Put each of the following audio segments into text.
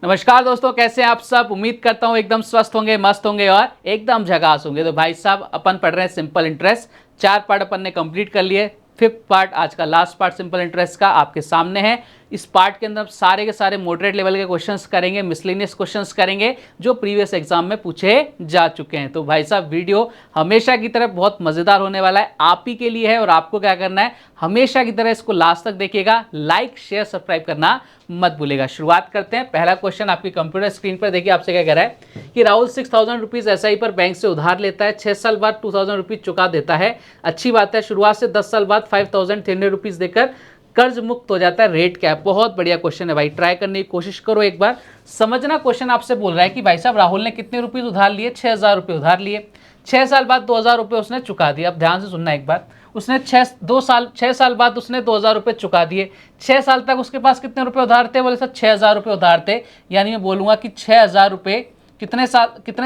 नमस्कार दोस्तों, कैसे हैं आप सब। उम्मीद करता हूं एकदम स्वस्थ होंगे, मस्त होंगे और एकदम झकास होंगे। तो भाई साहब अपन पढ़ रहे हैं सिंपल इंटरेस्ट। 4 पार्ट अपन ने कंप्लीट कर लिए। 5th पार्ट, आज का लास्ट पार्ट सिंपल इंटरेस्ट का आपके सामने है। इस पार्ट के अंदर सारे के सारे मॉडरेट लेवल के क्वेश्चंस करेंगे, मिसलेनियस क्वेश्चंस करेंगे जो प्रीवियस एग्जाम में पूछे जा चुके हैं। तो भाई साहब वीडियो हमेशा की तरह बहुत मजेदार होने वाला है, आप ही के लिए है। और आपको क्या करना है, हमेशा की तरह इसको लास्ट तक देखिएगा, लाइक शेयर सब्सक्राइब करना मत भूलेगा। शुरुआत करते हैं। पहला क्वेश्चन आपकी कंप्यूटर स्क्रीन पर देखिए, आपसे क्या कह रहा है कि राहुल 6000 रुपीज एसआई पर बैंक से उधार लेता है, 6 साल बाद 2000 रुपीज चुका देता है। अच्छी बात है। शुरुआत से 10 साल बाद 5300 रुपीज देकर कर्ज मुक्त हो जाता है। रेट क्या है? बहुत बढ़िया क्वेश्चन है भाई, ट्राई करने की कोशिश करो एक बार समझना। क्वेश्चन आपसे बोल रहा है कि भाई साहब राहुल ने कितने रुपीज उधार लिए? 6000 रुपये उधार लिए। 6 साल बाद 2000 रुपये उसने चुका दिया। अब ध्यान से सुनना एक बार, उसने 6 साल बाद उसने 2000 रुपये चुका दिए। 6 साल तक उसके पास कितने रुपए उधार थे? बोले सर 6000 रुपये उधार थे। यानी मैं बोलूंगा कि 6000 रुपये कितने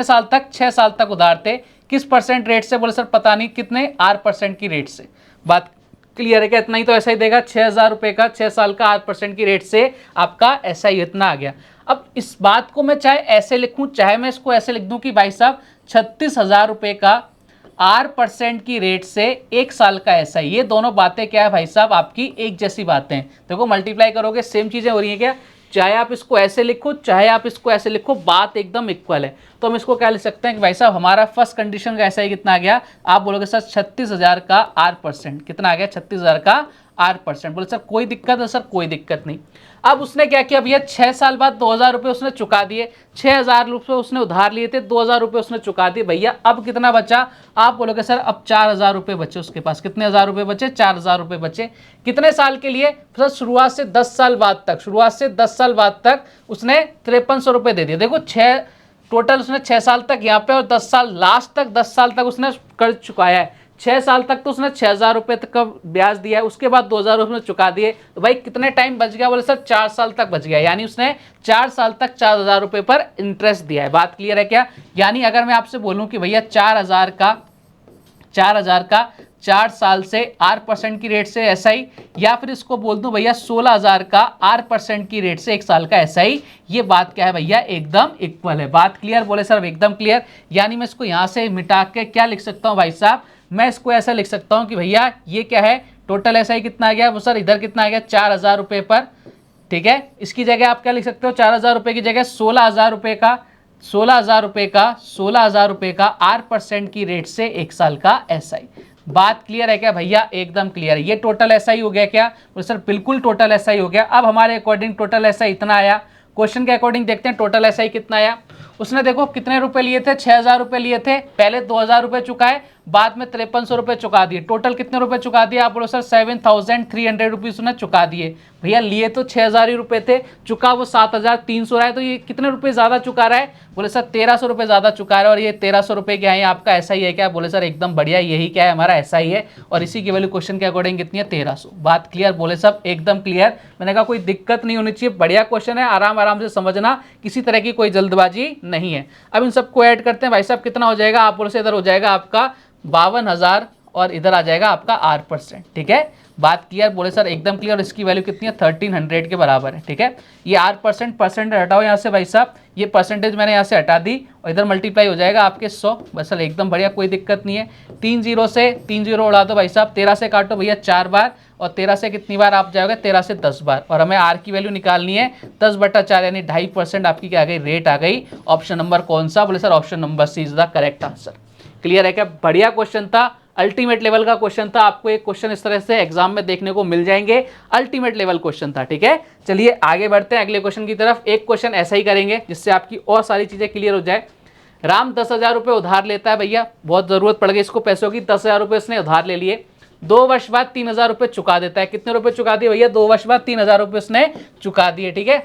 साल तक? 6 साल तक उधार थे। किस परसेंट रेट से? बोले सर पता नहीं कितने, 8% की रेट से। बात क्लियर है क्या? इतना ही तो ऐसा ही देगा, 6000 रुपये का 6 साल का 8% की रेट से आपका ऐसा ही इतना आ गया। अब इस बात को मैं चाहे ऐसे लिखूं, चाहे मैं इसको ऐसे लिख दूं कि भाई साहब 36,000 रुपये का 8% की रेट से 1 साल का ऐसा ही। ये दोनों बातें क्या है भाई साहब, आपकी एक जैसी बातें हैं। देखो मल्टीप्लाई करोगे सेम चीजें हो रही हैं क्या? चाहे आप इसको ऐसे लिखो चाहे आप इसको ऐसे लिखो, बात एकदम इक्वल है। तो हम इसको क्या लिख सकते हैं कि भाई साहब हमारा फर्स्ट कंडीशन का ऐसा ही कितना आ गया? आप बोलोगे सर 36,000 का 8%। कितना आ गया? 36,000 का 8%। बोले सर कोई दिक्कत है? सर कोई दिक्कत नहीं। अब उसने क्या किया भैया, 6 साल बाद 2000 रुपये उसने चुका दिए। 6000 रुपये उसने उधार लिए थे, 2000 रुपये उसने चुका दिए। भैया अब कितना बचा? आप बोलोगे सर अब 4000 रुपये बचे उसके पास। कितने हजार रुपये बचे? 4000 रुपये बचे। कितने साल के लिए? सर शुरुआत से 10 साल बाद तक। शुरुआत से 10 साल बाद तक उसने 5300 रुपये दे दिए। देखो टोटल उसने 6 साल तक यहाँ पे और 10 साल लास्ट तक 10 साल तक उसने कर्ज चुकाया है। 6 साल तक तो उसने 6000 रुपये तक का ब्याज दिया है, उसके बाद 2000 उसने चुका दिए। तो भाई कितने टाइम बच गया? बोले सर 4 साल तक बच गया। यानी उसने 4 साल तक 4000 रुपये पर इंटरेस्ट दिया है। बात क्लियर है क्या? यानी अगर मैं आपसे बोलूं कि भैया 4000 का 4 साल से 8% की रेट से एसआई, या फिर इसको बोल दूं भैया 16,000 का 8% की रेट से 1 साल का एसआई, ये बात क्या है भैया? एकदम इक्वल है। बात क्लियर? बोले सर एकदम क्लियर। यानी मैं इसको यहां से मिटा के क्या लिख सकता हूं भाई साहब? मैं इसको ऐसा लिख सकता हूं कि भैया ये क्या है, टोटल एसआई कितना आ गया? वो सर इधर कितना आ गया? 4000 रुपये पर। ठीक है, इसकी जगह आप क्या लिख सकते हो? 4000 रुपये की जगह 16,000 रुपये का 16,000 रुपये का 8% की रेट से 1 साल का एसआई। बात क्लियर है क्या भैया? एकदम क्लियर है। ये टोटल एसआई हो गया क्या? तो सर बिल्कुल टोटल एसआई हो गया। अब हमारे अकॉर्डिंग टोटल एसआई इतना आया। क्वेश्चन के अकॉर्डिंग देखते हैं टोटल एसआई कितना आया। उसने देखो कितने रुपए लिए थे? 6000 रुपये लिए थे। पहले 2000 रुपये चुकाए, बाद में 5300 रुपये चुका दिए। टोटल कितने रुपए चुका दिए? आप बोलो सर 7300 रुपीज उसने चुका दिए। भैया लिए तो 6000 ही रुपये थे, चुका वो 7300 रहा है। तो ये कितने रुपए ज्यादा चुका रहा है? बोले सर 1300 रुपये ज्यादा चुका रहा है। और ये 1300 रुपये क्या है? आपका ऐसा ही है क्या? बोले सर एकदम बढ़िया, यही क्या है हमारा ऐसा ही है। और इसी की वैल्यू क्वेश्चन के अकॉर्डिंग कितनी है? 1300। बात क्लियर? बोले सब एकदम क्लियर। मैंने कहा कोई दिक्कत नहीं होनी चाहिए, बढ़िया क्वेश्चन है, आराम आराम से समझना, किसी तरह की कोई जल्दबाजी नहीं है। अब इन सबको ऐड करते हैं भाई साहब, कितना हो जाएगा? आप बोले से इधर हो जाएगा आपका 52,000 और इधर आ जाएगा आपका 8%। ठीक है, बात क्लियर? बोले सर एकदम क्लियर। इसकी वैल्यू कितनी है? 1300 के बराबर है। ठीक है, ये 8% परसेंट हटाओ यहाँ से भाई साहब, ये परसेंटेज मैंने यहाँ से हटा दी और इधर मल्टीप्लाई हो जाएगा आपके 100। बस सर एकदम बढ़िया, कोई दिक्कत नहीं है। 3 0 से 3 0 उड़ा दो भाई साहब, 13 से काटो भैया 4 बार, और 13 से कितनी बार आप जाओगे? 13 से 10 बार। और हमें आर की वैल्यू निकालनी है 10/4, यानी 2.5% आपकी क्या आ गई? रेट आ गई। ऑप्शन नंबर कौन सा? बोले sir option number C is the correct answer. Clear है क्या? बढ़िया क्वेश्चन था, अल्टीमेट लेवल का क्वेश्चन था। आपको एक क्वेश्चन इस तरह से एग्जाम में देखने को मिल जाएंगे, अल्टीमेट लेवल क्वेश्चन था। ठीक है, चलिए आगे बढ़ते हैं अगले क्वेश्चन की तरफ। एक क्वेश्चन ऐसा ही करेंगे जिससे आपकी और सारी चीजें क्लियर हो जाए। राम 10,000 रुपये उधार लेता है। भैया बहुत जरूरत पड़ गई इसको पैसों की, 10,000 रुपये उसने उधार ले लिए। 2 वर्ष बाद 3,000 रुपये चुका देता है। कितने रुपए चुका दिए भैया? 2 वर्ष बाद 3,000 रुपये उसने चुका दिए। ठीक है,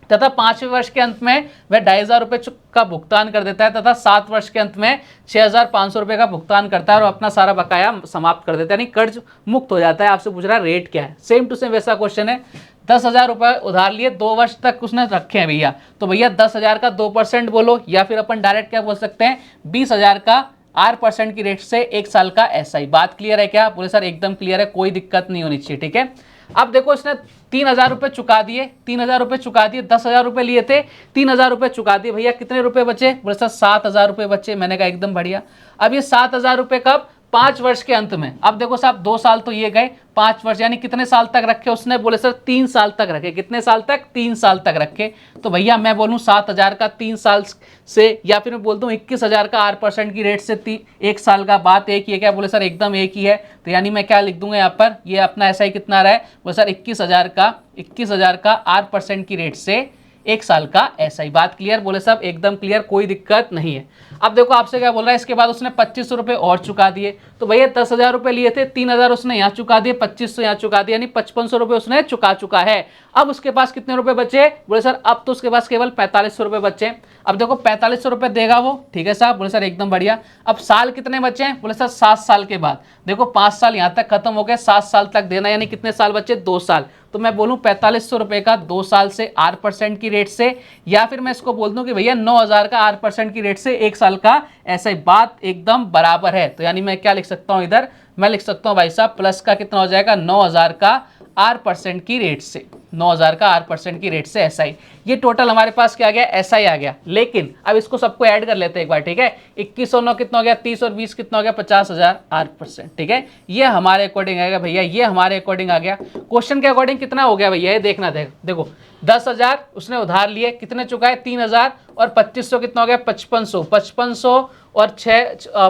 तथा 5वें वर्ष के अंत में वह 2,500 रुपये का भुगतान कर देता है, तथा 7 वर्ष के अंत में 6,500 रुपये का भुगतान करता है और अपना सारा बकाया समाप्त कर देता है, यानी कर्ज मुक्त हो जाता है। आपसे पूछ रहा है रेट क्या है? सेम टू सेम वैसा क्वेश्चन है। 10,000 रुपये उधार लिए, 2 वर्ष तक उसने रखे हैं भैया। तो भैया 10,000 का 2% बोलो, या फिर अपन डायरेक्ट क्या बोल सकते हैं? 20,000 का 8% की रेट से 1 साल का एसआई। बात क्लियर है क्या? बोले सर एकदम क्लियर है, कोई दिक्कत नहीं होनी चाहिए। ठीक है, अब देखो इसने 3,000 रुपये चुका दिए, 3,000 रुपये चुका दिए, 10,000 रुपये लिए थे, 3,000 रुपये चुका दिए, भैया कितने रुपए बचे? बोले सर 7,000 रुपये बचे। मैंने कहा एकदम बढ़िया। अब ये 7,000 रुपये कब? 5 वर्ष के अंत में। अब देखो साहब 2 साल तो ये गए, 5 वर्ष यानी कितने साल तक रखे उसने? बोले सर 3 साल तक रखे। कितने साल तक? 3 साल तक रखे। तो भैया मैं बोलूँ 7,000 का 3 साल से, या फिर मैं बोलता हूँ 21,000 का 8% की रेट से 1 साल का, बात एक ही है क्या? बोले सर एकदम एक ही है। तो यानी मैं क्या लिख दूंगा यहाँ पर, ये अपना ऐसा ही कितना रहा है? बोले सर 21,000 का 8% की रेट से 1 साल का ऐसा ही। बात क्लियर? बोले साहब एकदम क्लियर, कोई दिक्कत नहीं है। अब देखो आपसे क्या बोल रहा है, इसके बाद उसने 2,500 रुपये और चुका दिए। तो भैया 10,000 रुपये लिए थे, 3,000 उसने यहाँ चुका दिए, 2,500 यहाँ चुका दिया, यानी 5,500 रुपये उसने चुका है। अब उसके पास कितने रुपए बचे? बोले सर अब तो उसके पास केवल 4,500 रुपये बचे। अब देखो 4,500 रुपये देगा वो, ठीक है साहब? बोले सर एकदम बढ़िया। अब साल कितने बचे? बोले सर 7 साल के बाद। देखो 5 साल यहाँ तक खत्म हो गए, 7 साल तक देना, यानी कितने साल बचे? 2 साल। तो मैं बोलूँ 4,500 रुपये का 2 साल से 8% की रेट से, या फिर मैं इसको बोल दूं कि भैया 9,000 का 8% की रेट से 1 साल का ऐसा ही। बात एकदम बराबर है। तो यानी मैं क्या लिख सकता हूं इधर? मैं लिख सकता हूं भाई साहब प्लस का कितना हो जाएगा? 9,000 का 8% की रेट से, 9,000 का 8% की रेट से ऐसा ही। ये टोटल हमारे पास क्या आ गया? ऐसा ही आ गया। लेकिन अब इसको सबको ऐड कर लेते हैं एक बार, ठीक है? 21 और 9 कितना हो गया? 30 और 20 कितना हो गया? 50,000 8%, ठीक है? ये हमारे अकॉर्डिंग आएगा भैया, ये हमारे अकॉर्डिंग आ गया। क्वेश्चन के अकॉर्डिंग कितना हो गया भैया? ये देखना देखो 10,000 उसने उधार लिए, कितने चुकाए? 3,000, और 2,500 कितना हो गया? 5,500, 5,500 और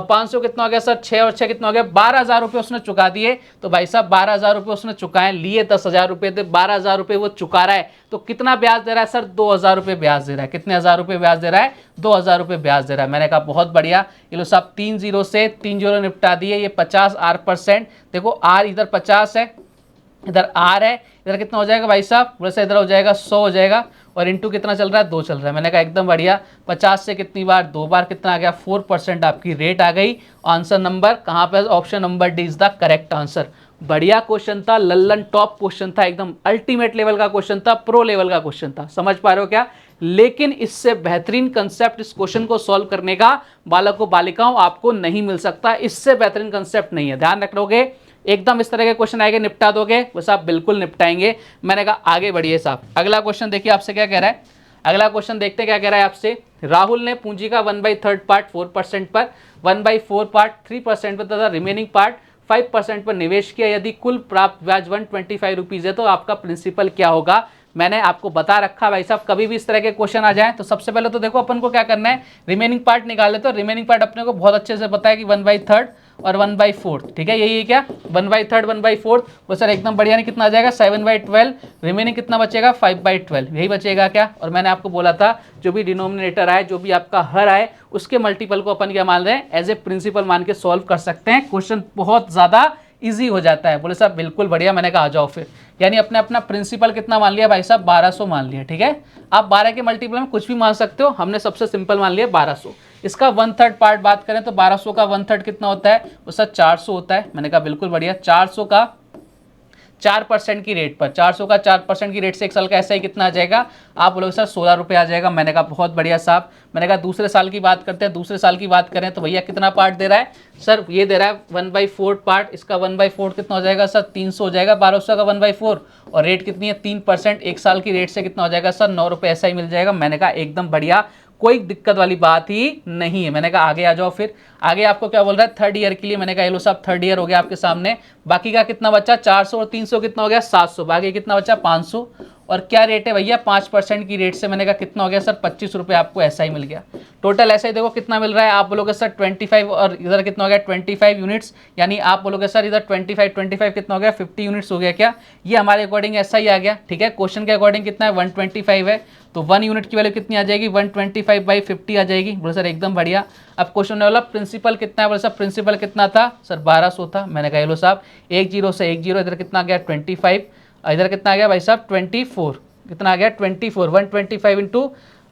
500 कितना हो गया सर? 6 और 6 कितना हो गया? 12,000 रुपये उसने चुका दिए। तो भाई साहब 12,000 रुपये उसने चुकाए, लिए 10,000 रुपये थे, 12,000 रुपये वो चुका रहा है। तो कितना ब्याज दे रहा है सर? 2,000 रुपये ब्याज दे रहा है। कितने हज़ार रुपये ब्याज दे रहा है? 2,000 रुपये ब्याज दे रहा है। मैंने कहा बहुत बढ़िया। ये लो साहब 3 0 से 3 0 निपटा दिए। ये 50 8%, देखो आर इधर 50 है, इधर आर है, इधर कितना हो जाएगा भाई साहब? वैसे इधर हो जाएगा 100 हो जाएगा, और इंटू कितना चल रहा है? 2 चल रहा है। मैंने कहा एकदम बढ़िया। 50 से कितनी बार? 2 बार, कितना आ गया? 4% आपकी रेट आ गई। आंसर नंबर कहाँ पे? Option number D is the correct answer. बढ़िया क्वेश्चन था, लल्लन टॉप क्वेश्चन था, एकदम अल्टीमेट लेवल का क्वेश्चन था, प्रो लेवल का क्वेश्चन था। समझ पा रहे हो क्या? लेकिन इससे बेहतरीन कंसेप्ट इस क्वेश्चन को सॉल्व करने का बालकों बालिकाओं आपको नहीं मिल सकता। इससे बेहतरीन कंसेप्ट नहीं है, ध्यान रखोगे। एकदम इस तरह के क्वेश्चन आएंगे, निपटा दोगे? बस आप बिल्कुल निपटाएंगे। मैंने कहा आगे बढ़िए साहब। अगला क्वेश्चन देखिए आपसे क्या कह रहा है। अगला क्वेश्चन देखते हैं क्या कह रहा है आपसे। राहुल ने पूंजी का 1/3 पार्ट 4% पर, 1/4 पार्ट 3% पर तथा रिमेनिंग पार्ट 5% पर निवेश किया। यदि कुल प्राप्त ब्याज 125 रुपीज़ है तो आपका प्रिंसिपल क्या होगा? मैंने आपको बता रखा भाई साहब, कभी भी इस तरह के क्वेश्चन आ जाए तो सबसे पहले तो देखो अपन को क्या करना है, रिमेनिंग पार्ट निकाल लेते हो। रिमेनिंग पार्ट अपने को बहुत अच्छे से पता है कि 1/3 और 1/4, ठीक है? यही है क्या? 1/3 1/4। वो सर एकदम बढ़िया। नहीं कितना आ जाएगा? 7/12। रिमेनिंग कितना बचेगा? 5/12, यही बचेगा क्या? और मैंने आपको बोला था जो भी डिनोमिनेटर आए, जो भी आपका हर आए, उसके मल्टीपल को अपन क्या मान रहे हैं? एज ए प्रिंसिपल मान के सॉल्व कर सकते हैं। क्वेश्चन बहुत ज़्यादा ईजी हो जाता है। बोले साहब बिल्कुल बढ़िया। मैंने कहा आ जाओ फिर। यानी अपने अपना प्रिंसिपल कितना मान लिया भाई साहब? 1200 मान लिया, ठीक है? आप 12 के मल्टीपल में कुछ भी मान सकते हो, हमने सबसे सिंपल मान लिया 1200। इसका 1/3 पार्ट बात करें तो 1200 का 1/3 कितना होता है? वो सर 400 होता है। मैंने कहा बिल्कुल बढ़िया। 400 का 4% की रेट पर, 400 का 4% की रेट से 1 साल का ऐसा ही कितना आ जाएगा? आप बोलोगे सर 16 रुपये आ जाएगा। मैंने कहा बहुत बढ़िया साहब। मैंने कहा दूसरे साल की बात करते हैं। दूसरे साल की बात करें तो भैया कितना पार्ट दे रहा है सर? ये दे रहा है 1/4 पार्ट। इसका 1/4 कितना हो जाएगा सर? 300 हो जाएगा। 1200 का 1/4, और रेट कितनी है? 3%। 1 साल की रेट से कितना हो जाएगा सर? 9 रुपये ऐसा ही मिल जाएगा। मैंने कहा एकदम बढ़िया, कोई दिक्कत वाली बात ही नहीं है। मैंने कहा आगे आ जाओ फिर। आगे आपको क्या बोल रहा है? 3rd ईयर के लिए। मैंने कहा लो साहब 3rd ईयर हो गया आपके सामने। बाकी का कितना बचा? 400 और 300 कितना हो गया? 700। बाकी कितना बचा? 500। और क्या रेट है भैया? 5% की रेट से। मैंने कहा कितना हो गया सर? 25 रुपये आपको ऐसा ही मिल गया। टोटल ऐसा ही देखो कितना मिल रहा है। आप बोलोगे सर 25, और इधर कितना हो गया? 25 यूनिट्स। यानी आप बोलोगे सर इधर 25 कितना हो गया? 50 यूनिट्स हो गया क्या? ये हमारे अकॉर्डिंग ऐसा ही आ गया, ठीक है? क्वेश्चन के अकॉर्डिंग कितना है? 125 है। तो 1 यूनिट की वैल्यू कितनी आ जाएगी? 125/50 आ जाएगी। बोले सर एकदम बढ़िया। अब क्वेश्चन वाला प्रिंसिपल कितना है? बोले सर प्रिंसिपल कितना था सर? 1200 था। मैंने कहा लो साहब 1 0 से 1 0, इधर कितना आ गया? 25, इधर कितना आ गया भाई साहब? 24। कितना आ गया? 24। 125 इंटू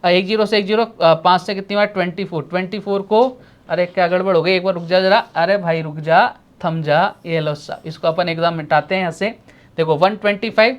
1 0 से 1 0, 5 से कितनी बार? 24। 24 को, अरे क्या गड़बड़ हो गई, एक बार रुक जा जरा। अरे भाई रुक जा, थम जा। ये लो साहब, इसको अपन एकदम मिटाते हैं यहाँ से। देखो 125,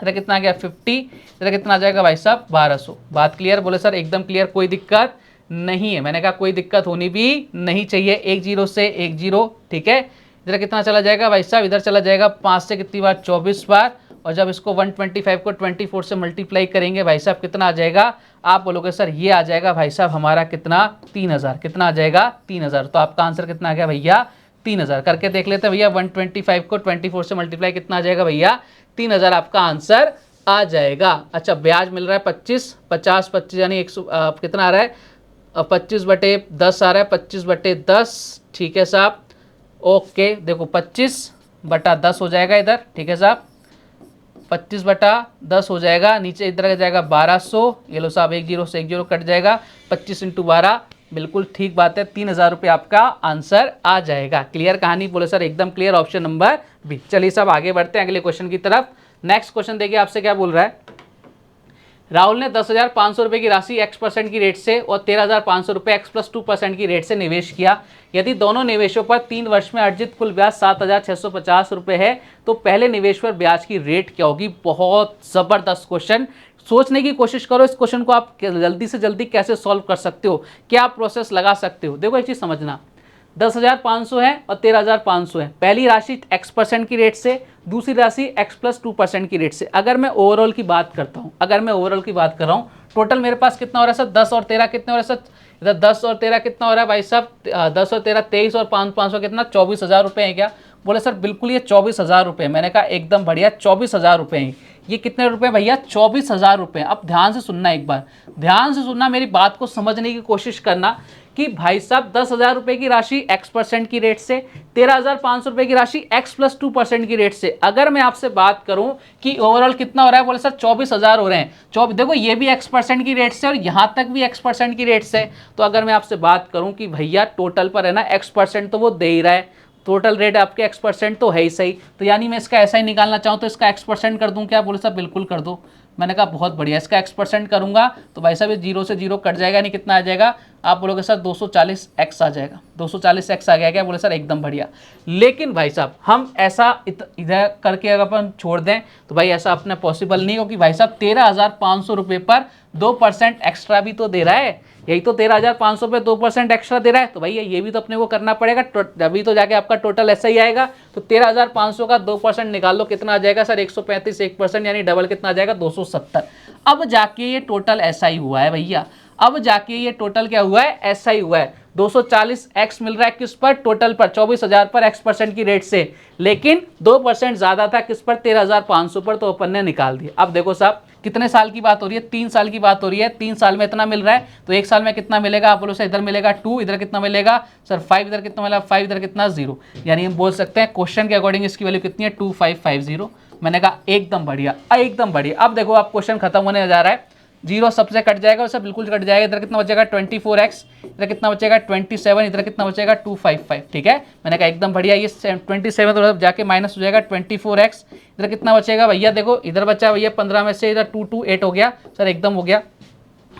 इधर कितना आ गया? 50, इधर कितना आ जाएगा भाई साहब? 1200। बात क्लियर? बोले सर एकदम क्लियर, कोई दिक्कत नहीं है। मैंने कहा कोई दिक्कत होनी भी नहीं चाहिए। 1 0 से 1 0, ठीक है? इधर कितना चला जाएगा भाई साहब, इधर चला जाएगा 5 से कितनी बार, 24 बार। और जब इसको 125 को 24 से मल्टीप्लाई करेंगे भाई साहब कितना आ जाएगा, आप बोलोगे सर ये आ जाएगा भाई साहब हमारा कितना, 3000। कितना आ जाएगा, 3000। तो आपका आंसर कितना आ गया भैया, 3000। करके देख लेते हैं भैया, 125 को 24 से मल्टीप्लाई कितना आ जाएगा भैया, 3000 आपका आंसर आ जाएगा। अच्छा, ब्याज मिल रहा है 25, 50 25 यानी 100 कितना आ रहा है, 25/10 आ रहा है, 25/10। ठीक है साहब, ओके। देखो 25/10 हो जाएगा इधर, ठीक है साहब, 25/10 हो जाएगा। नीचे इधर आ जाएगा 1200, ये लो साहब, 1 0 से 1 0 कट जाएगा, 25 × 12, बिल्कुल ठीक बात है, 3000 रुपये आपका आंसर आ जाएगा। क्लियर कहानी, बोले सर एकदम क्लियर, ऑप्शन नंबर बी। चलिए साहब आगे बढ़ते हैं अगले क्वेश्चन की तरफ। नेक्स्ट क्वेश्चन देखिए आपसे क्या बोल रहा है। राहुल ने 10,500 रुपये की राशि x% की रेट से और 13,500 रुपये x+2% की रेट से निवेश किया। यदि दोनों निवेशों पर 3 वर्ष में अर्जित कुल ब्याज 7,650 रुपये है तो पहले निवेश पर ब्याज की रेट क्या होगी। बहुत ज़बरदस्त क्वेश्चन, सोचने की कोशिश करो इस क्वेश्चन को आप जल्दी से जल्दी कैसे सॉल्व कर सकते हो, क्या प्रोसेस लगा सकते हो। देखो एक चीज़ समझना, 10,500 है और 13,500 है। पहली राशि x% की रेट से, दूसरी राशि x+2% की रेट से। अगर मैं ओवरऑल की बात करता हूँ, अगर मैं ओवरऑल की बात कर रहा हूँ, टोटल मेरे पास कितना हो रहा है सर, 10 और 13 कितने हो रहा है सर, इधर 10 और 13 कितना हो रहा है भाई साहब, 10 और 13 23 और 500 कितना, 24,000 रुपये है क्या। बोले सर बिल्कुल ये 24,000 रुपये। मैंने कहा एकदम बढ़िया, 24,000 रुपये हैं। ये कितने रुपए भैया, 24,000 रुपये। अब ध्यान से सुनना, एक बार ध्यान से सुनना, मेरी बात को समझने की कोशिश करना कि भाई साहब 10,000 रुपये की राशि x% की रेट से, 13,500 रुपये की राशि x+2% की रेट से। अगर मैं आपसे बात करूं कि ओवरऑल कितना हो रहा है, बोले सर 24,000 हो रहे हैं। देखो ये भी x% की रेट से और यहाँ तक भी x% की रेट से। तो अगर मैं आपसे बात करूं कि भैया टोटल पर है ना x% तो वो दे ही रहा है, टोटल रेट आपके x% तो है ही सही। तो यानी मैं इसका ऐसा ही निकालना चाहूँ तो इसका x% कर दूँ क्या, बोले साहब बिल्कुल कर दो। मैंने कहा बहुत बढ़िया, इसका x% करूँगा तो भाई साहब ये 0 से 0 कट जाएगा, नहीं कितना आ जाएगा, आप बोलोगे सर 240x आ जाएगा, 240x आ गया क्या, बोले सर एकदम बढ़िया। लेकिन भाई साहब हम ऐसा इधर करके अगर अपन छोड़ दें तो भाई ऐसा अपना पॉसिबल नहीं हो कि भाई साहब 13,500 रुपये पर 2% एक्स्ट्रा भी तो दे रहा है। यही तो 13,500 पे 2% एक्स्ट्रा दे रहा है, तो भैया ये भी तो अपने को करना पड़ेगा, अभी तो जाके आपका टोटल ऐसा ही आएगा। तो 13,500 का 2% निकाल लो, कितना आ जाएगा सर, 135, 1% यानी डबल कितना आ जाएगा, 270। अब जाके ये टोटल ऐसा ही हुआ है भैया, अब जाके ये टोटल क्या हुआ है, ऐसा ही हुआ है। 240x मिल रहा है किस पर, टोटल पर 24,000 पर x% की रेट से, लेकिन 2% ज्यादा था किस पर, 13,500 पर, तो अपन ने निकाल दिया। अब देखो साहब कितने साल की बात हो रही है, 3 साल की बात हो रही है। 3 साल में इतना मिल रहा है तो 1 साल में कितना मिलेगा, आप बोलो सर इधर मिलेगा 2, इधर कितना मिलेगा सर 5, इधर कितना मिलेगा 5, इधर कितना 0। यानी हम बोल सकते हैं क्वेश्चन के अकॉर्डिंग इसकी वैल्यू कितनी है, 2550। मैंने कहा एकदम बढ़िया, एकदम बढ़िया। अब देखो आप क्वेश्चन खत्म होने जा रहा है, 0 सबसे कट जाएगा और सब बिल्कुल कट जाएगा। इधर कितना बचेगा 24x, इधर कितना बचेगा 27, इधर कितना बचेगा 255। ठीक है, मैंने कहा एकदम बढ़िया। ये 27 तो जाके माइनस हो जाएगा 24x, इधर कितना बचेगा भैया, देखो इधर बचा भैया 15 में से इधर 228 हो गया सर, एकदम हो गया।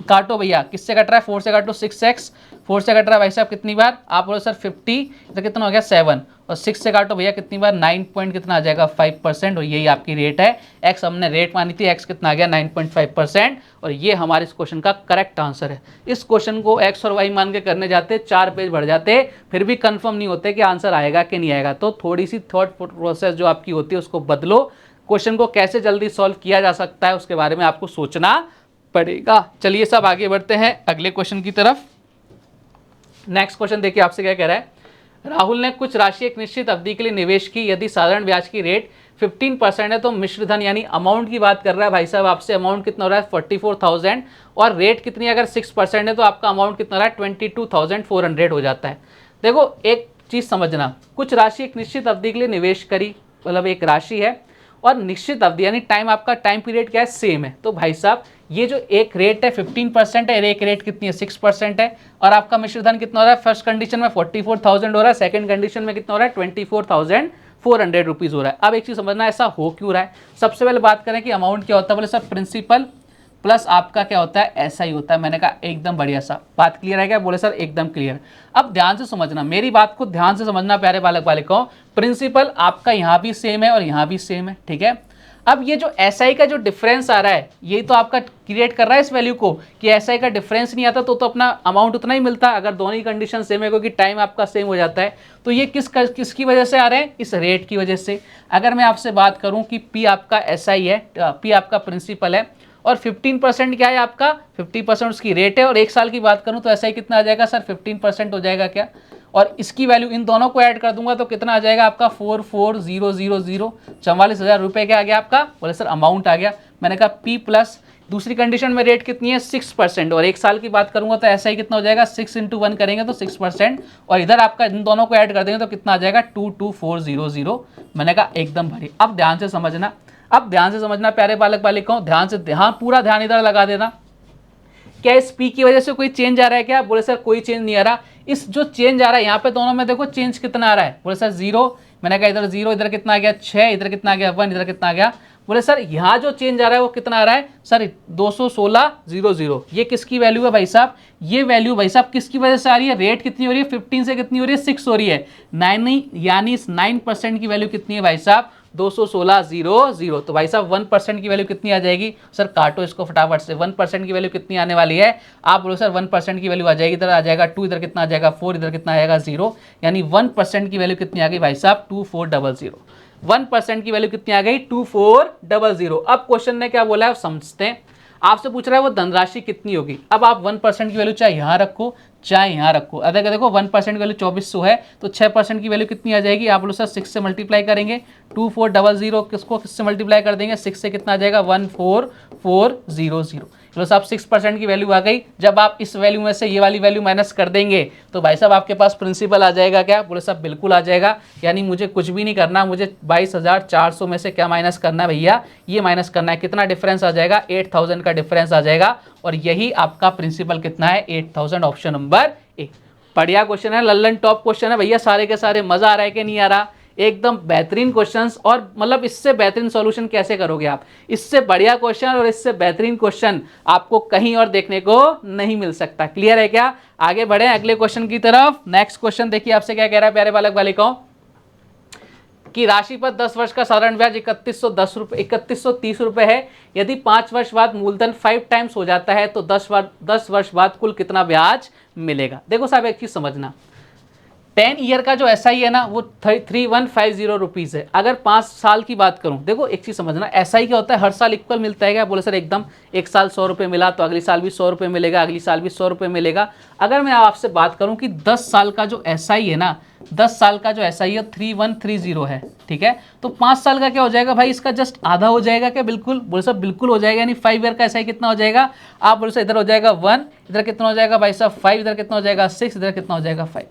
काटो भैया, किससे कट रहा है, 4 से काटो, 6x 4 से कट रहा है भाई साहब कितनी बार, आप बोलो सर 50, इधर कितना हो गया 7, और 6 से काटो भैया कितनी बार, 9 पॉइंट कितना आ जाएगा 5%, और यही आपकी रेट है। x हमने रेट मानी थी, x कितना आ गया 9.5%, और ये हमारे इस क्वेश्चन का करेक्ट आंसर है। इस क्वेश्चन को x और y मान के करने जाते 4 पेज बढ़ जाते, फिर भी कंफर्म नहीं होते कि आंसर आएगा कि नहीं आएगा। तो थोड़ी सी थॉट प्रोसेस जो आपकी होती है उसको बदलो, क्वेश्चन को कैसे जल्दी सॉल्व किया जा सकता है उसके बारे में आपको सोचना पड़ेगा। चलिए सब आगे बढ़ते हैं अगले क्वेश्चन की तरफ। नेक्स्ट क्वेश्चन देखिए आपसे क्या कह रहा है। राहुल ने कुछ राशि एक निश्चित अवधि के लिए निवेश की, यदि साधारण ब्याज की रेट 15% है तो मिश्र धन यानी अमाउंट की बात कर रहा है भाई साहब आपसे, अमाउंट कितना हो रहा है 44,000, और रेट कितनी अगर 6% है तो आपका अमाउंट कितना हो रहा है 22,400 हो जाता है। देखो एक चीज़ समझना, कुछ राशि एक निश्चित अवधि के लिए निवेश करी, मतलब एक राशि है और निश्चित अवधि यानी टाइम, आपका टाइम पीरियड क्या है, सेम है। तो भाई साहब ये जो एक रेट है 15% है, एक रेट कितनी है 6% है, और आपका मिश्र धन कितना हो रहा है, फर्स्ट कंडीशन में 44,000 हो रहा है, सेकंड कंडीशन में कितना हो रहा है 24,400 रुपीज़ हो रहा है। अब एक चीज़ समझना ऐसा हो क्यों रहा है। सबसे पहले बात करें कि अमाउंट क्या होता है, बोले सर प्रिंसिपल प्लस आपका क्या होता है, ऐसा ही होता है। मैंने कहा एकदम बढ़िया सा, बात क्लियर है क्या, बोले सर एकदम क्लियर। अब ध्यान से समझना, मेरी बात को ध्यान से समझना प्यारे बालक बालिकाओं। प्रिंसिपल आपका यहाँ भी सेम है और यहाँ भी सेम है, ठीक है। अब ये जो SI का जो डिफरेंस आ रहा है यही तो आपका क्रिएट कर रहा है इस वैल्यू को, कि SI का डिफरेंस नहीं आता तो अपना अमाउंट उतना ही मिलता अगर दोनों ही कंडीशन सेम है, क्योंकि टाइम आपका सेम हो जाता है। तो ये किसकी वजह से आ रहे हैं, इस रेट की वजह से। अगर मैं आपसे बात करूं कि P आपका SI है, P आपका प्रिंसिपल है और 15% क्या है आपका, 50% उसकी रेट है, और एक साल की बात करूं तो SI कितना आ जाएगा सर, 15% हो जाएगा क्या, और इसकी वैल्यू इन दोनों को ऐड कर दूंगा तो कितना आ जाएगा आपका 44,000, 44,000 रुपये क्या आ गया आपका, बोले सर अमाउंट आ गया। मैंने कहा P प्लस दूसरी कंडीशन में रेट कितनी है 6%, और एक साल की बात करूंगा तो ऐसा ही कितना हो जाएगा 6 × 1 करेंगे तो 6%, और इधर आपका इन दोनों को ऐड कर देंगे तो कितना आ जाएगा 22,400। मैंने कहा एकदम भरी। अब ध्यान से समझना, अब ध्यान से समझना प्यारे बालक बालिकाओं, ध्यान से, ध्यान पूरा ध्यान इधर लगा देना। क्या इस P की वजह से कोई चेंज आ रहा है क्या, बोले सर कोई चेंज नहीं आ रहा। इस जो चेंज आ रहा है यहाँ पे दोनों में देखो चेंज कितना आ रहा है, बोले सर 0। मैंने कहा इधर 0, इधर कितना आ गया 6, इधर कितना आ गया 1, इधर कितना आ गया, बोले सर यहाँ जो चेंज आ रहा है वो कितना आ रहा है सर 216,000। ये किसकी वैल्यू है भाई साहब, ये वैल्यू भाई साहब किसकी वजह से आ रही है, रेट कितनी हो रही है 15 से कितनी हो रही है 6 हो रही है, 9 नहीं, यानी इस 9% की वैल्यू कितनी है भाई साहब 216,000। तो भाई साहब 1% की वैल्यू कितनी आ जाएगी, सर काटो इसको फटाफट से, 1% की वैल्यू कितनी आने वाली है, आप बोलो सर 1% की वैल्यू आ जाएगी, इधर आ जाएगा 2, इधर कितना आ जाएगा 4, इधर कितना आएगा 0, यानी 1% की वैल्यू कितनी आ गई भाई साहब 2400। 1% की वैल्यू कितनी आ गई 2400। अब क्वेश्चन ने क्या बोला है समझते हैं। आपसे पूछ रहा है वो धनराशि कितनी होगी। अब आप 1% की वैल्यू चाहे यहाँ रखो चाहे यहाँ रखो, अगर देखो 1% की वैल्यू 2400 है तो 6% की वैल्यू कितनी आ जाएगी, आप लोग सर 6 से मल्टीप्लाई करेंगे, 2400 किसको किससे मल्टीप्लाई कर देंगे 6 से, कितना आ जाएगा 14400। चलो साहब 6% की वैल्यू आ गई। जब आप इस वैल्यू में से ये वाली वैल्यू माइनस कर देंगे तो भाई साहब आपके पास प्रिंसिपल आ जाएगा क्या, बोले साहब बिल्कुल आ जाएगा। यानी मुझे कुछ भी नहीं करना, मुझे 22,400 में से क्या माइनस करना है भैया, ये माइनस करना है। कितना डिफरेंस आ जाएगा 8,000 का डिफरेंस आ जाएगा, और यही आपका प्रिंसिपल कितना है 8,000, ऑप्शन नंबर ए। बढ़िया क्वेश्चन है, लल्लन टॉप क्वेश्चन है भैया, सारे के सारे। मजा आ रहा है कि नहीं आ रहा, एकदम बेहतरीन क्वेश्चंस। और मतलब इससे बेहतरीन सॉल्यूशन कैसे करोगे आप, इससे बढ़िया क्वेश्चन और इससे बेहतरीन क्वेश्चन आपको कहीं और देखने को नहीं मिल सकता। क्लियर है क्या, आगे बढ़े अगले क्वेश्चन की तरफ। नेक्स्ट क्वेश्चन देखिए आपसे क्या कह रहा है प्यारे बालक बालिकाओं, कि राशि पर 10 वर्ष का साधारण ब्याज 3130 रुपए है। यदि 5 वर्ष बाद मूलधन 5 टाइम्स हो जाता है तो 10 वर्ष बाद कुल कितना ब्याज मिलेगा। देखो साहब एक चीज समझना, 10 ईयर का जो SI है ना वो 3150 रुपीज़ है। अगर 5 साल की बात करूं, देखो एक चीज़ समझना, SI क्या होता है हर साल इक्वल मिलता है क्या, बोले सर एकदम, एक साल 100 रुपये मिला तो अगली साल भी 100 रुपये मिलेगा, अगली साल भी 100 रुपये मिलेगा। अगर मैं आपसे बात करूं कि 10 साल का जो SI है ना, 10 साल का जो SI है 3130 है, ठीक है, तो 5 साल का क्या हो जाएगा भाई, इसका जस्ट आधा हो जाएगा क्या, बिल्कुल, बोले सर बिल्कुल हो जाएगा। यानी 5 ईयर का SI कितना हो जाएगा, आप बोले सर इधर हो जाएगा 1, इधर कितना हो जाएगा भाई साहब 5, इधर कितना हो जाएगा 6, इधर कितना हो जाएगा 5।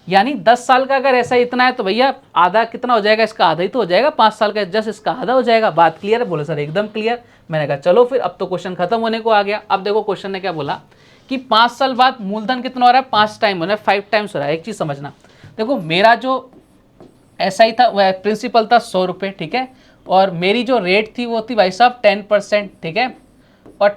यानी 10 साल का अगर ऐसा इतना है तो भैया आधा कितना हो जाएगा, इसका आधा ही तो हो जाएगा, 5 साल का जस्ट इसका आधा हो जाएगा। बात क्लियर है, बोले सर एकदम क्लियर। मैंने कहा चलो फिर अब तो क्वेश्चन खत्म होने को आ गया। अब देखो क्वेश्चन ने क्या बोला कि 5 साल बाद मूलधन कितना हो रहा है, 5 टाइम हो रहा है, 5 टाइम्स हो रहा है। एक चीज समझना, देखो मेरा जो SI था वह प्रिंसिपल था 100 रुपये, ठीक है, और मेरी जो रेट थी वो थी भाई साहब 10%, ठीक है, और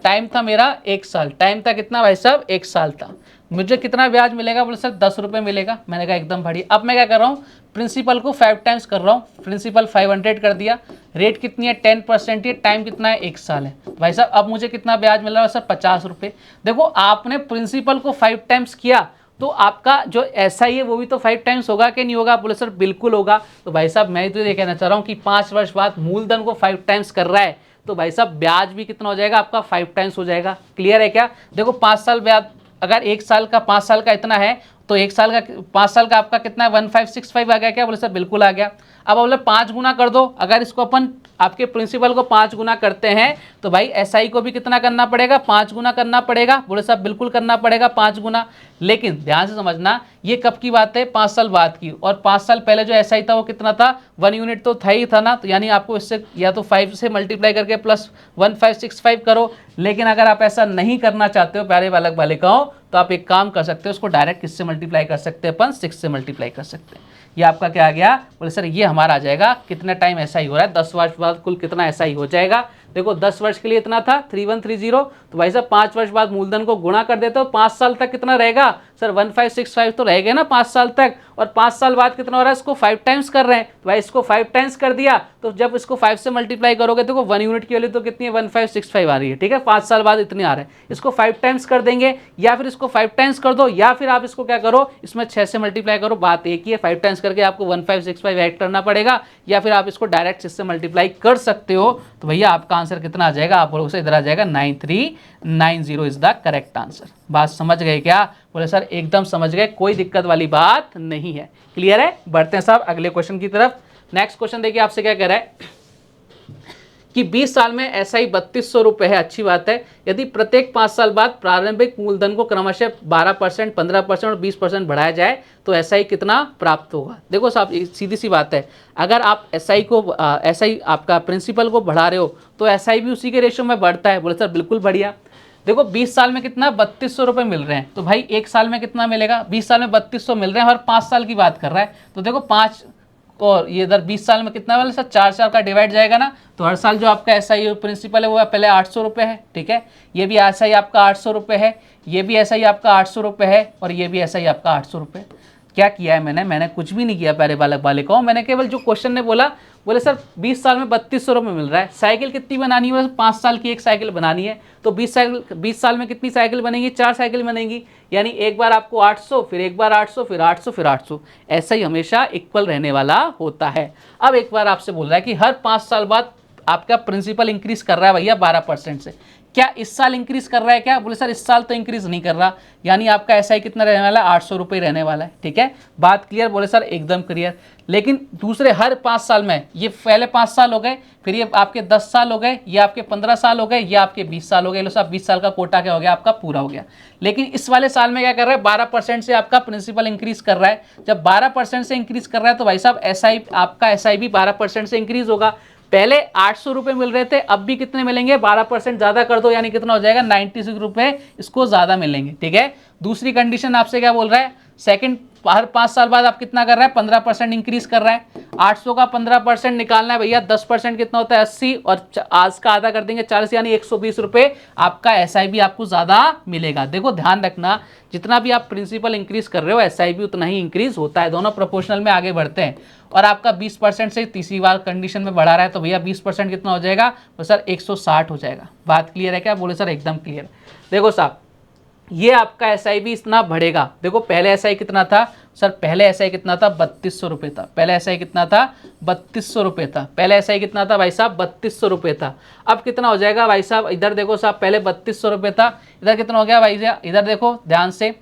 टाइम था मेरा 1 साल। टाइम था कितना भाई साहब 1 साल था। मुझे कितना ब्याज मिलेगा, बोले सर 10 रुपये मिलेगा। मैंने कहा एकदम बढ़िया। अब मैं क्या कर रहा हूँ, प्रिंसिपल को 5 टाइम्स कर रहा हूँ, प्रिंसिपल 500 कर दिया, रेट कितनी है 10% है, टाइम कितना है 1 साल है। भाई साहब अब मुझे कितना ब्याज मिल रहा है सर 50 रुपये। देखो आपने प्रिंसिपल को 5 टाइम्स किया तो आपका जो SI है वो भी तो 5 टाइम्स होगा कि नहीं होगा, बोले सर बिल्कुल होगा। तो भाई साहब मैं तो ये कहना चाह रहा हूँ कि 5 वर्ष बाद मूलधन को 5 टाइम्स कर रहा है तो भाई साहब ब्याज भी कितना हो जाएगा आपका 5 टाइम्स हो जाएगा। क्लियर है क्या, देखो 5 साल ब्याज, अगर 1 साल का 5 साल का इतना है तो 1 साल का 5 साल का आपका कितना है 1565 आ गया क्या, बोले सर बिल्कुल आ गया। अब बोले 5 गुना कर दो, अगर इसको अपन आपके प्रिंसिपल को 5 गुना करते हैं तो भाई SI को भी कितना करना पड़ेगा 5 गुना करना पड़ेगा, बोले साहब बिल्कुल करना पड़ेगा 5 गुना। लेकिन ध्यान से समझना ये कब की बात है 5 साल बाद की, और 5 साल पहले जो SI था वो कितना था 1 यूनिट तो था ही था ना, तो यानी आपको इससे या तो 5 से मल्टीप्लाई करके प्लस 1565 करो। लेकिन अगर आप ऐसा नहीं करना चाहते हो प्यारे बालक बालिकाओं तो आप एक काम कर सकते हो, उसको डायरेक्ट किससे मल्टीप्लाई कर सकते हैं अपन 6 से मल्टीप्लाई कर सकते हैं। ये आपका क्या आ गया, बोले सर ये हमारा आ जाएगा कितना टाइम SI हो रहा है, 10 वर्ष बाद कुल कितना SI हो जाएगा। देखो 10 वर्ष के लिए इतना था 3130, तो भाई साहब 5 वर्ष बाद मूलधन को गुणा कर देते हो, 5 साल तक कितना रहेगा सर 1565 तो रहेगा ना 5 साल तक, और 5 साल बाद कितना हो रहा है, इसको 5 टाइम्स कर रहे हैं, तो भाई इसको 5 टाइम्स कर दिया, तो जब इसको 5 से मल्टीप्लाई करोगे देखो 1 यूनिट की वैल्यू तो कितनी है 1565 आ रही है, ठीक है, 5 साल बाद इतनी आ रहे हैं, इसको 5 टाइम्स कर देंगे, या फिर इसको 5 टाइम्स कर दो, या फिर आप इसको क्या करो इसमें 6 से मल्टीप्लाई करो, बात एक ही है, 5 टाइम्स करके आपको 1565 ऐड करना पड़ेगा, या फिर आप इसको डायरेक्ट 6 से मल्टीप्लाई कर सकते हो, तो भैया आपका आंसर कितना आ जाएगा, आप बोलोगे इधर आ जाएगा 9390 इज द करेक्ट आंसर। बात समझ गए क्या? बोले सर एकदम समझ गए, कोई दिक्कत वाली बात नहीं है, क्लियर है। बढ़ते हैं साहब अगले क्वेश्चन की तरफ। नेक्स्ट क्वेश्चन देखिए आपसे क्या कह रहा है कि 20 साल में एसआई 3200 रुपये है, अच्छी बात है, यदि प्रत्येक 5 साल बाद प्रारंभिक मूलधन को क्रमशः 12%, 15% और 20% बढ़ाया जाए तो एसआई कितना प्राप्त होगा। देखो साहब सीधी सी बात है, अगर आप एसआई आपका प्रिंसिपल को बढ़ा रहे हो तो एसआई भी उसी के रेशो में बढ़ता है। बोले सर बिल्कुल बढ़िया। देखो 20 साल में कितना 3200 रुपये मिल रहे हैं, तो भाई एक साल में कितना मिलेगा, 20 साल में 3200 मिल रहे हैं और 5 साल की बात कर रहा है, तो देखो 5 और ये इधर 20 साल में कितना वाला सर 4 का डिवाइड जाएगा ना, तो हर साल जो आपका एसआई प्रिंसिपल है वो पहले 800 रुपये है, ठीक है, ये भी एसआई आपका 800 रुपये है, ये भी एसआई आपका 800 रुपये है, और ये भी एसआई आपका 800 रुपये। क्या किया है मैंने कुछ भी नहीं किया प्यारे बालक बालिकाओं, मैंने केवल जो क्वेश्चन ने बोला, बोले सर 20 साल में 3200 रुपये मिल रहा है, साइकिल कितनी बनानी है, 5 साल की एक साइकिल बनानी है, तो 20 साल में कितनी साइकिल बनेगी, 4 साइकिल बनेगी, यानी एक बार आपको 800, फिर एक बार 800, फिर 800, फिर 800, ऐसा ही हमेशा इक्वल रहने वाला होता है। अब एक बार आपसे बोल रहा है कि हर 5 साल बाद आपका प्रिंसिपल इंक्रीज कर रहा है भैया 12% से, क्या इस साल इंक्रीज कर रहा है क्या? बोले सर इस साल तो इंक्रीज नहीं कर रहा, यानी आपका एसआई कितना रहने वाला है 800 रुपये रहने वाला है, ठीक है, बात क्लियर? बोले सर एकदम क्लियर। लेकिन दूसरे हर 5 साल में, ये पहले 5 साल हो गए, फिर ये आपके 10 साल हो गए, ये आपके 15 साल हो गए, ये आपके 20 साल हो गए, लो साहब 20 साल का कोटा क्या हो गया आपका पूरा हो गया। लेकिन इस वाले साल में क्या कर रहा है 12% से आपका प्रिंसिपल इंक्रीज कर रहा है, जब 12% से इंक्रीज कर रहा है तो भाई साहब एसआई आपका एसआई भी 12% से इंक्रीज होगा। पहले 800 रुपये मिल रहे थे, अब भी कितने मिलेंगे, 12% ज़्यादा कर दो, यानी कितना हो जाएगा 96 रुपये इसको ज़्यादा मिलेंगे, ठीक है। दूसरी कंडीशन आपसे क्या बोल रहा है, सेकंड हर 5 साल बाद आप कितना कर रहा है 15% इंक्रीज कर रहा है, 800 का 15% निकालना है भैया, 10% कितना होता है 80, और आज का आधा कर देंगे 40, यानी 120 रुपये आपका एसआई भी आपको ज़्यादा मिलेगा। देखो ध्यान रखना, जितना भी आप प्रिंसिपल इंक्रीज कर रहे हो एसआई भी उतना ही इंक्रीज होता है, दोनों प्रोपोर्शनल में आगे बढ़ते हैं। और आपका 20% से तीसरी बार कंडीशन में बढ़ा रहा है, तो भैया 20% कितना हो जाएगा, तो सर 160 हो जाएगा। बात क्लियर है क्या? बोले सर एकदम क्लियर। देखो साहब ये आपका एसआई भी इतना बढ़ेगा। देखो पहले एसआई कितना था सर, पहले एसआई कितना था 3200 रुपये था, पहले एसआई कितना था 3200 रुपये था, पहले एसआई कितना था भाई साहब 3200 रुपये था। अब कितना हो जाएगा भाई साहब, इधर देखो साहब पहले 3200 रुपये था, इधर कितना हो गया भाई, इधर देखो ध्यान से,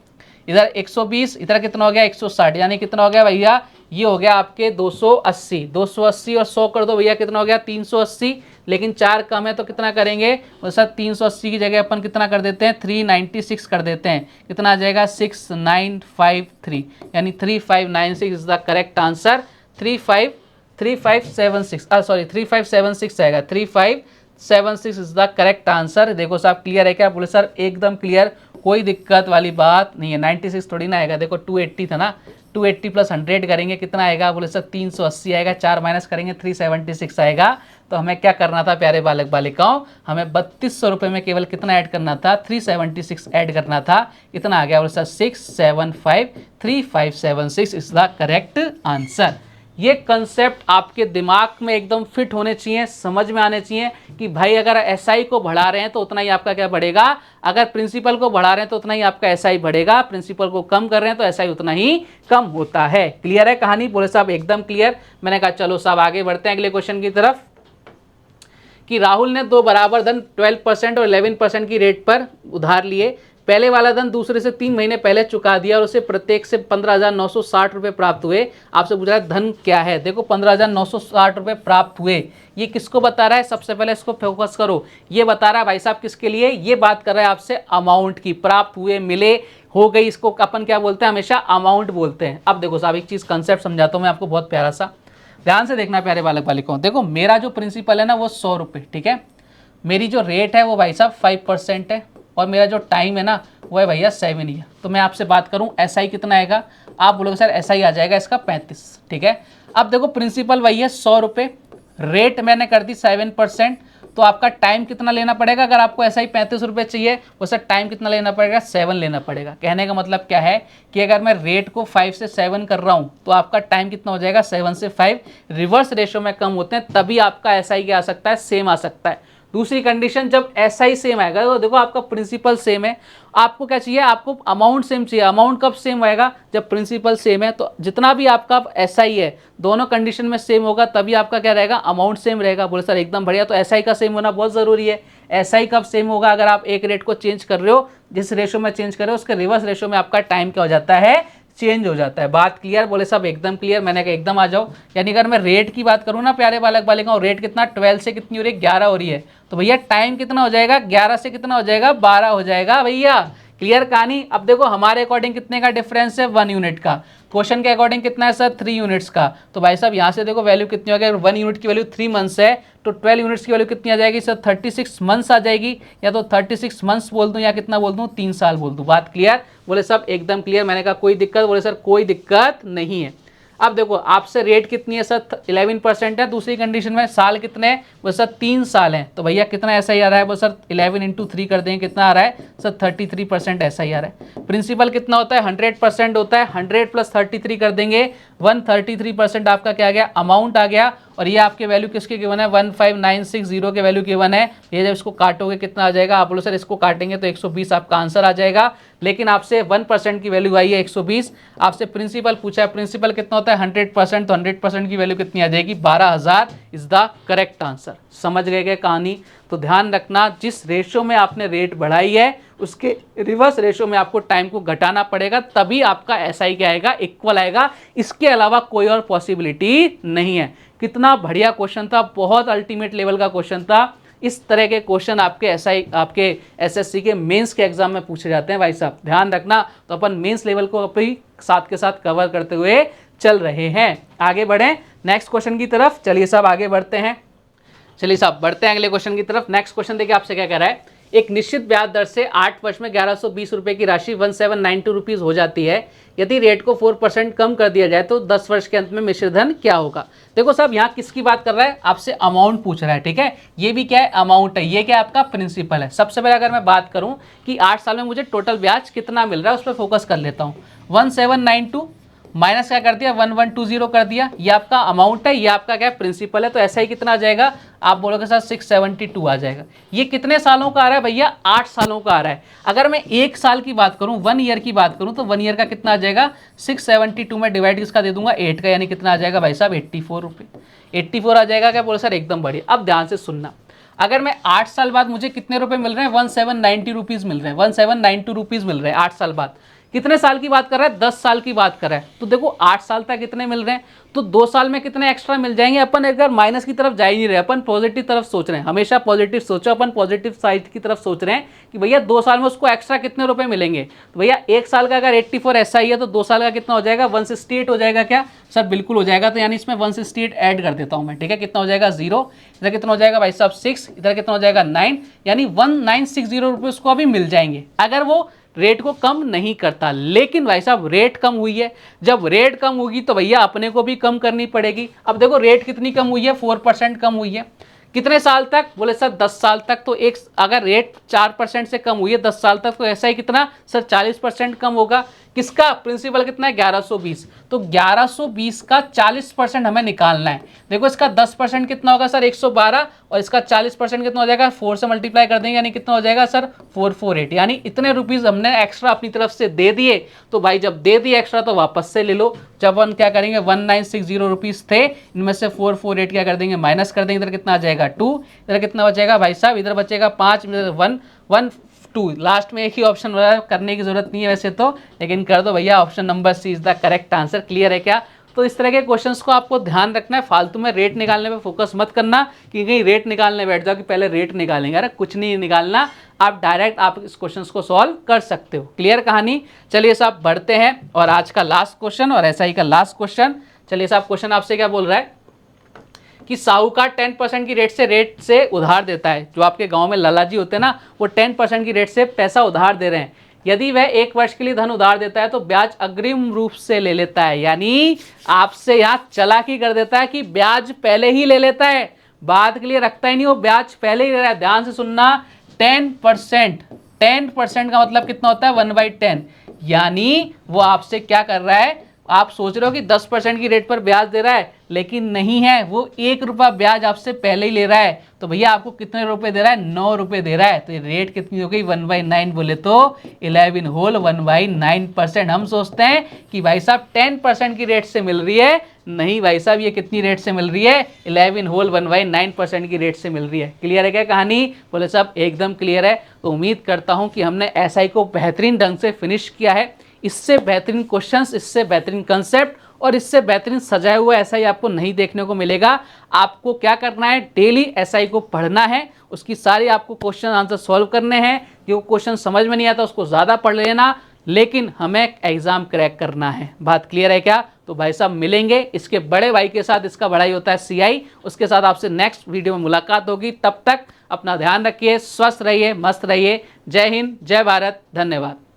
इधर 120, इधर कितना हो गया 160, यानी कितना हो गया भैया, ये हो गया आपके 280 और 100 कर दो भैया, कितना हो गया 380, लेकिन 4 कम है तो कितना करेंगे सर 380 की जगह अपन कितना कर देते हैं 396 कर देते हैं, कितना आ जाएगा 6953, यानी 3596 इज द करेक्ट आंसर। 3576 आएगा, 3576 इज द करेक्ट आंसर। देखो साहब क्लियर है क्या? बोले सर एकदम क्लियर, कोई दिक्कत वाली बात नहीं है। 96 थोड़ी ना आएगा, देखो 280 था ना, 280 प्लस 100 करेंगे कितना आएगा, बोले सर 380 आएगा, 4 माइनस करेंगे 376 आएगा। तो हमें क्या करना था प्यारे बालक बालिकाओं, हमें 3200 रुपये में केवल कितना ऐड करना था 376 ऐड करना था, कितना आ गया बोले sir 6753576 is the correct answer. ये कंसेप्ट आपके दिमाग में एकदम फिट होने चाहिए, समझ में आने चाहिए कि भाई अगर एसआई को बढ़ा रहे हैं तो उतना ही आपका क्या बढ़ेगा, अगर प्रिंसिपल को बढ़ा रहे हैं तो उतना ही आपका एसआई बढ़ेगा, प्रिंसिपल को कम कर रहे हैं तो एसआई उतना ही कम होता है। क्लियर है कहानी? बोले साहब एकदम क्लियर। मैंने कहा चलो साहब आगे बढ़ते हैं अगले क्वेश्चन की तरफ, कि राहुल ने 2 बराबर धन 12% और 11% की रेट पर उधार लिए, पहले वाला धन दूसरे से 3 महीने पहले चुका दिया और उसे प्रत्येक से 15,960 रुपये प्राप्त हुए। आपसे पूछ रहा है धन क्या है। देखो 15,960 रुपये प्राप्त हुए, ये किसको बता रहा है, सबसे पहले इसको फोकस करो। ये बता रहा है भाई साहब किसके लिए, ये बात कर रहा है आपसे अमाउंट की, प्राप्त हुए, मिले, हो गई, इसको अपन क्या बोलते हैं, हमेशा अमाउंट बोलते हैं। अब देखो साहब एक चीज़ कंसेप्ट समझाता हूँ मैं आपको, बहुत प्यारा सा, ध्यान से देखना प्यारे बालक बालिकाओं। देखो मेरा जो प्रिंसिपल है ना वो 100 रुपये, ठीक है, मेरी जो रेट है वो भाई साहब 5% है, और मेरा जो टाइम है ना वो है भैया 7 ईयर। तो मैं आपसे बात करूं एसआई कितना आएगा, आप बोलोगे सर एसआई आ जाएगा इसका 35, ठीक है। अब देखो प्रिंसिपल वही है 100 रुपये, रेट मैंने कर दी 7%, तो आपका टाइम कितना लेना पड़ेगा? अगर आपको ऐसा ही 35 रुपये चाहिए वो सर टाइम कितना लेना पड़ेगा? 7 लेना पड़ेगा। कहने का मतलब क्या है कि अगर मैं रेट को 5 से 7 कर रहा हूँ तो आपका टाइम कितना हो जाएगा? 7 से 5 रिवर्स रेशो में कम होते हैं, तभी आपका SI क्या आ सकता है? सेम आ सकता है। दूसरी कंडीशन, जब SI सेम आएगा तो देखो आपका प्रिंसिपल सेम है, आपको क्या चाहिए? आपको अमाउंट सेम चाहिए। अमाउंट कब सेम आएगा? जब प्रिंसिपल सेम है। तो जितना भी आपका SI है दोनों कंडीशन में सेम होगा तभी आपका क्या रहेगा? अमाउंट सेम रहेगा। बोले सर एकदम बढ़िया, तो SI का सेम होना बहुत ज़रूरी है। SI कब सेम होगा? अगर आप एक रेट को चेंज कर रहे हो, जिस रेशो में चेंज कर रहे हो उसके रिवर्स रेशो में आपका टाइम क्या हो जाता है? चेंज हो जाता है। बात क्लियर? बोले सब एकदम क्लियर। मैंने कहा एकदम आ जाओ। यानी अगर मैं रेट की बात करूँ ना प्यारे बालक बालिकाओं, रेट कितना 12 से कितनी हो रही है? 11 हो रही है। तो भैया टाइम कितना हो जाएगा? 11 से कितना हो जाएगा? 12 हो जाएगा भैया। क्लियर कहानी? अब देखो हमारे अकॉर्डिंग कितने का डिफरेंस है? 1 यूनिट का। क्वेश्चन के अकॉर्डिंग कितना है सर? 3 यूनिट्स का। तो भाई साहब यहाँ से देखो वैल्यू कितनी हो गई? 1 यूनिट की वैल्यू 3 मंथ्स है तो 12 यूनिट्स की वैल्यू कितनी आ जाएगी सर? 36 मंथ्स आ जाएगी। या तो 36 मंथ्स बोल दूं या कितना बोल दूं? 3 साल बोल दूं। बात क्लियर? बोले सब एकदम क्लियर। मैंने कहा कोई दिक्कत? बोले सर कोई दिक्कत नहीं है। अब देखो आपसे रेट कितनी है सर? 11% है। दूसरी कंडीशन में साल कितने हैं? बोले सर 3 साल हैं। तो भैया कितना ऐसा ही आ रहा है? बोले सर 11 इंटू 3 कर देंगे, कितना आ रहा है सर? 33% ऐसा ही आ रहा है। प्रिंसिपल कितना होता है? 100% होता है। 100 प्लस 33 कर देंगे, 133% आपका क्या आ गया? अमाउंट आ गया। और ये आपके वैल्यू किसके गिवन है? 15960 के वैल्यू गिवन है। ये जब इसको काटोगे कितना आ जाएगा? आप बोलो सर इसको काटेंगे तो 120 आपका आंसर आ जाएगा। लेकिन आपसे 1% की वैल्यू आई है 120। आपसे प्रिंसिपल पूछा है, प्रिंसिपल कितना होता है? 100%। तो 100% की वैल्यू कितनी आ जाएगी? 12,000 इज द करेक्ट आंसर। समझ गए क्या कहानी? तो ध्यान रखना, जिस रेशो में आपने रेट बढ़ाई है उसके रिवर्स रेशो में आपको टाइम को घटाना पड़ेगा, तभी आपका SI क्या आएगा? इक्वल आएगा। इसके अलावा कोई और पॉसिबिलिटी नहीं है। कितना बढ़िया क्वेश्चन था, बहुत अल्टीमेट लेवल का क्वेश्चन था। इस तरह के क्वेश्चन आपके SI आपके SSC के मेंस के एग्जाम में पूछे जाते हैं भाई साहब, ध्यान रखना। तो अपन मेंस लेवल को अपनी साथ के साथ कवर करते हुए चल रहे हैं। आगे बढ़ें नेक्स्ट क्वेश्चन की तरफ। चलिए साहब आगे बढ़ते हैं। चलिए साहब बढ़ते हैं अगले क्वेश्चन की तरफ। नेक्स्ट क्वेश्चन देखिए आपसे क्या कह रहा है। एक निश्चित ब्याज दर से 8 वर्ष में 1120 रुपए की राशि 1792 रुपीज हो जाती है। यदि रेट को 4% कम कर दिया जाए तो 10 वर्ष के अंत में मिश्र धन क्या होगा? देखो साहब यहाँ किसकी बात कर रहा है? आपसे अमाउंट पूछ रहा है, ठीक है। ये भी क्या है? अमाउंट है। ये क्या आपका प्रिंसिपल है। सबसे पहले अगर मैं बात करूँ कि 8 साल में मुझे टोटल ब्याज कितना मिल रहा है उस पर फोकस कर लेता हूँ। 1792 माइनस क्या कर दिया? 1120 कर दिया। ये आपका अमाउंट है, ये आपका क्या प्रिंसिपल है। तो ऐसा ही कितना आ जाएगा? आप बोलोगे सर 672 आ जाएगा। ये कितने सालों का आ रहा है भैया? 8 सालों का आ रहा है। अगर मैं 1 साल की बात करूं, 1 ईयर की बात करूं, तो 1 ईयर का कितना आ जाएगा? 672 में डिवाइड किसका दे दूंगा? 8 का, यानी कितना आ जाएगा भाई साहब? 84 रुपये। 84 आ जाएगा। क्या बोलो सर? एकदम बढ़िया। अब ध्यान से सुनना, अगर मैं 8 साल बाद मुझे कितने रुपए मिल रहे हैं? 1790 रुपीज मिल रहे हैं। 1792 रुपीज मिल रहे हैं 8 साल बाद। कितने साल की बात कर रहा है? 10 साल की बात कर रहा है। तो देखो 8 साल तक कितने मिल रहे हैं, तो 2 साल में कितने एक्स्ट्रा मिल जाएंगे। अपन अगर माइनस की तरफ जा ही नहीं रहे, अपन पॉजिटिव तरफ सोच रहे हैं। हमेशा पॉजिटिव सोचो, अपन पॉजिटिव साइड की तरफ सोच रहे हैं कि भैया 2 साल में उसको एक्स्ट्रा कितने रुपए मिलेंगे। तो भैया 1 साल का अगर 84 SI है तो 2 साल का कितना हो जाएगा? 168 हो जाएगा। क्या सर? बिल्कुल हो जाएगा। तो यानी इसमें 168 ऐड कर देता हूं मैं, ठीक है। कितना हो जाएगा? 0। इधर कितना हो जाएगा भाई साहब? 6। इधर कितना हो जाएगा? 9। यानी 1960 रुपये उसको अभी मिल जाएंगे अगर वो रेट को कम नहीं करता। लेकिन भाई साहब रेट कम हुई है, जब रेट कम होगी तो भैया अपने को भी कम करनी पड़ेगी। अब देखो रेट कितनी कम हुई है? 4% कम हुई है। कितने साल तक? बोले सर 10 साल तक। तो एक अगर रेट 4% से कम हुई है 10 साल तक, तो ऐसा ही कितना सर? 40% कम होगा। किसका? प्रिंसिपल कितना है? 1120। तो 1120 का 40% हमें निकालना है। देखो इसका 10% कितना होगा सर? 112। और इसका 40% कितना हो जाएगा? 4 से मल्टीप्लाई कर देंगे, यानी कितना हो जाएगा सर? 448। यानी इतने रुपीज हमने एक्स्ट्रा अपनी तरफ से दे दिए। तो भाई जब दे दिए एक्स्ट्रा तो वापस से ले लो। जब हम क्या करेंगे? 1960 रुपीज थे, इनमें से 448 क्या कर देंगे? माइनस कर देंगे। इधर कितना आ जाएगा? 2। इधर कितना बचेगा भाई साहब? इधर बचेगा 5, 1, 1, 2। लास्ट में एक ही ऑप्शन करने की जरूरत नहीं है वैसे तो, लेकिन कर दो भैया। Option number C is the correct answer. Clear है क्या? तो इस तरह के क्वेश्चंस को आपको ध्यान रखना है। फालतू में रेट निकालने पे फोकस मत करना कि कहीं रेट निकालने बैठ जाओ कि पहले रेट निकालेंगे। अरे कुछ नहीं निकालना, आप डायरेक्ट आप इस क्वेश्चंस को सॉल्व कर सकते हो। क्लियर कहानी? चलिए साहब बढ़ते हैं और आज का लास्ट क्वेश्चन और SI का लास्ट क्वेश्चन। चलिए साहब क्वेश्चन आपसे क्या बोल रहा है कि साहूकार 10% की रेट से उधार देता है। जो आपके गांव में लाला जी होते हैं ना, वो 10% की रेट से पैसा उधार दे रहे हैं। यदि वह 1 वर्ष के लिए धन उधार देता है तो ब्याज अग्रिम रूप से ले लेता है। यानी आपसे यहाँ चालाकी कर देता है कि ब्याज पहले ही ले लेता है। बाद के लिए रखता ही नहीं, वो ब्याज पहले ही ले रहा है। ध्यान से सुनना, 10%, 10% का मतलब कितना होता है 1/10, यानी वो आपसे क्या कर रहा है, आप सोच रहे हो कि 10% की रेट पर ब्याज दे रहा है, लेकिन नहीं है, वो 1 रुपया ब्याज आपसे पहले ही ले रहा है। तो भैया आपको कितने रुपए दे रहा है, 9 रुपए दे रहा है। तो ये रेट कितनी हो गई 1/9, बोले तो 11 होल 1/9%। हम सोचते हैं कि भाई साहब 10% की रेट से मिल रही है, नहीं भाई साहब ये कितनी रेट से मिल रही है, 11 होल 1/9% की रेट से मिल रही है। क्लियर है क्या कहानी, बोले साहब एकदम क्लियर है। तो उम्मीद करता हूं कि हमने एसआई को बेहतरीन ढंग से फिनिश किया है। इससे बेहतरीन क्वेश्चंस, इससे बेहतरीन कंसेप्ट और इससे बेहतरीन सजाया हुआ एसआई आपको नहीं देखने को मिलेगा। आपको क्या करना है, डेली एसआई को पढ़ना है, उसकी सारी आपको क्वेश्चन आंसर सॉल्व करने हैं। जो क्वेश्चन समझ में नहीं आता उसको ज़्यादा पढ़ लेना, लेकिन हमें एग्जाम क्रैक करना है। बात क्लियर है क्या। तो भाई साहब मिलेंगे इसके बड़े भाई के साथ, इसका बड़ा ही होता है सीआई, उसके साथ आपसे नेक्स्ट वीडियो में मुलाकात होगी। तब तक अपना ध्यान रखिए, स्वस्थ रहिए, मस्त रहिए। जय हिंद, जय भारत, धन्यवाद।